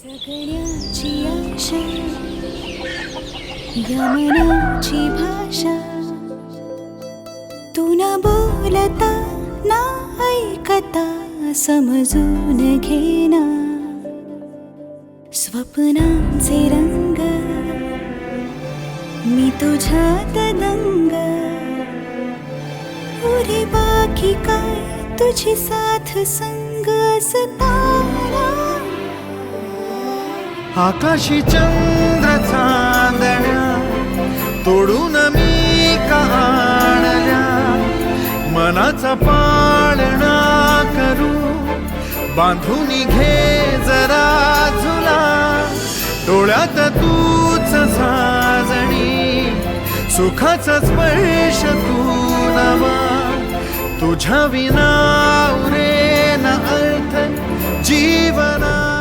जगण्याची आशा या मनाची भाषा तू न बोलता ना ऐकता समजून घेना स्वप्नांचे रंग मी तुझ्यात दंग पुरे बाकी काय तुझी साथ संग असताना आकाशी चंद्र चांदण्या तोडून मी का आणल्या मनाचा पाळणा करू बांधून घे जरा झुला डोळ्यात तूच साजणी सुखाचा स्पर्श तू नवा तुझ्या विना उरेना अर्थ जीवना